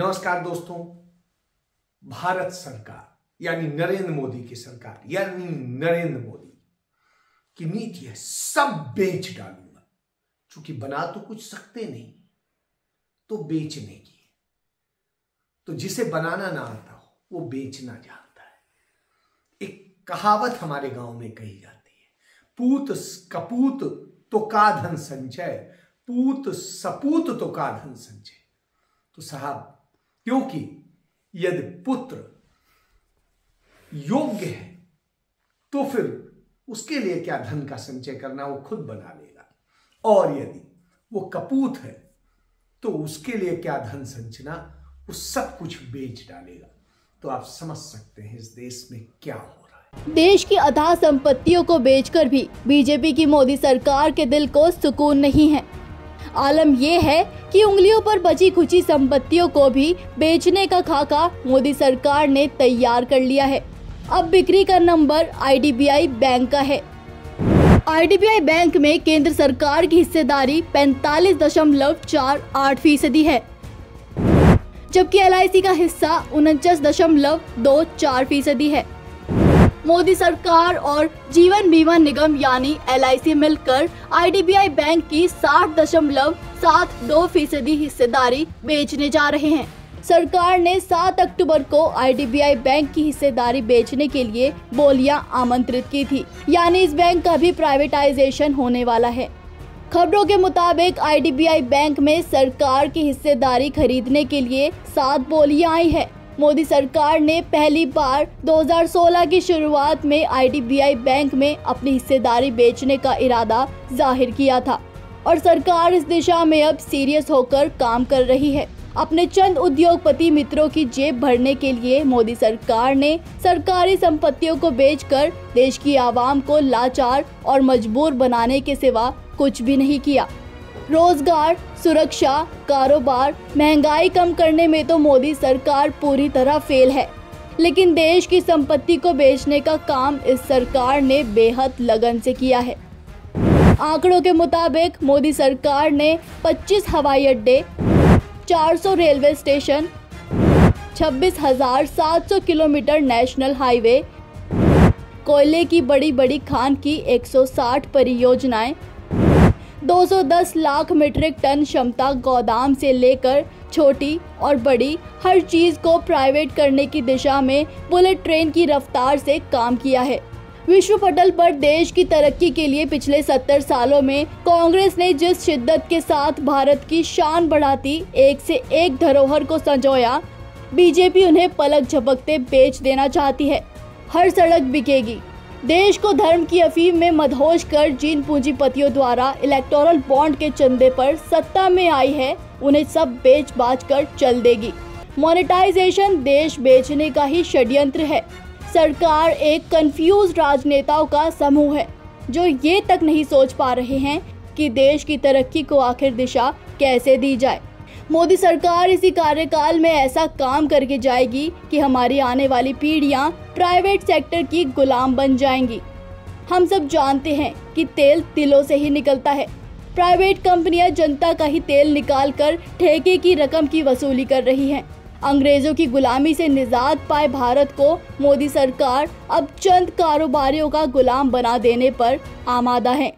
नमस्कार दोस्तों। भारत सरकार यानी नरेंद्र मोदी की सरकार यानी नरेंद्र मोदी की नीति है सब बेच डालूंगा। क्योंकि बना तो कुछ सकते नहीं तो बेचने की, तो जिसे बनाना ना आता हो वो बेचना जानता है। एक कहावत हमारे गांव में कही जाती है, पूत कपूत तो का धन संचय, पूत सपूत तो का धन संचय। तो साहब, क्योंकि यदि पुत्र योग्य है तो फिर उसके लिए क्या धन का संचय करना, वो खुद बना लेगा। और यदि वो कपूत है तो उसके लिए क्या धन संचना, वो सब कुछ बेच डालेगा। तो आप समझ सकते हैं इस देश में क्या हो रहा है। देश की अथाह संपत्तियों को बेचकर भी बीजेपी की मोदी सरकार के दिल को सुकून नहीं है। आलम यह है कि उंगलियों पर बची खुची संपत्तियों को भी बेचने का खाका मोदी सरकार ने तैयार कर लिया है। अब बिक्री का नंबर आईडीबीआई बैंक का है। आईडीबीआई बैंक में केंद्र सरकार की हिस्सेदारी 45.48% है, जबकि एलआईसी का हिस्सा 49.24% है। मोदी सरकार और जीवन बीमा निगम यानी एलआईसी मिलकर आईडीबीआई बैंक की 60.72% हिस्सेदारी बेचने जा रहे हैं। सरकार ने 7 अक्टूबर को आईडीबीआई बैंक की हिस्सेदारी बेचने के लिए बोलियां आमंत्रित की थी, यानी इस बैंक का भी प्राइवेटाइजेशन होने वाला है। खबरों के मुताबिक आईडीबीआई बैंक में सरकार की हिस्सेदारी खरीदने के लिए 7 बोलियां आई है। मोदी सरकार ने पहली बार 2016 की शुरुआत में आईडीबीआई बैंक में अपनी हिस्सेदारी बेचने का इरादा जाहिर किया था और सरकार इस दिशा में अब सीरियस होकर काम कर रही है। अपने चंद उद्योगपति मित्रों की जेब भरने के लिए मोदी सरकार ने सरकारी संपत्तियों को बेचकर देश की आवाम को लाचार और मजबूर बनाने के सिवा कुछ भी नहीं किया। रोजगार, सुरक्षा, कारोबार, महंगाई कम करने में तो मोदी सरकार पूरी तरह फेल है, लेकिन देश की संपत्ति को बेचने का काम इस सरकार ने बेहद लगन से किया है। आंकड़ों के मुताबिक मोदी सरकार ने 25 हवाई अड्डे, 400 railway station, 26,700 kilometre national highway, कोयले की बड़ी बड़ी खान की 160 परियोजनाएं, 210 लाख मीट्रिक टन क्षमता गोदाम से लेकर छोटी और बड़ी हर चीज को प्राइवेट करने की दिशा में बुलेट ट्रेन की रफ्तार से काम किया है। विश्व पटल पर देश की तरक्की के लिए पिछले 70 सालों में कांग्रेस ने जिस शिद्दत के साथ भारत की शान बढ़ाती एक से एक धरोहर को संजोया, बीजेपी उन्हें पलक झपकते बेच देना चाहती है। हर सड़क बिकेगी। देश को धर्म की अफीम में मदहोश कर जिन पूंजीपतियों द्वारा इलेक्टोरल बॉन्ड के चंदे पर सत्ता में आई है, उन्हें सब बेच बाच कर चल देगी। मोनेटाइजेशन देश बेचने का ही षड्यंत्र है। सरकार एक कंफ्यूज राजनेताओं का समूह है जो ये तक नहीं सोच पा रहे हैं कि देश की तरक्की को आखिर दिशा कैसे दी जाए। मोदी सरकार इसी कार्यकाल में ऐसा काम करके जाएगी कि हमारी आने वाली पीढ़ियां प्राइवेट सेक्टर की गुलाम बन जाएंगी। हम सब जानते हैं कि तेल तिलों से ही निकलता है। प्राइवेट कंपनियां जनता का ही तेल निकालकर ठेके की रकम की वसूली कर रही हैं। अंग्रेजों की गुलामी से निजात पाए भारत को मोदी सरकार अब चंद कारोबारियों का गुलाम बना देने पर आमादा है।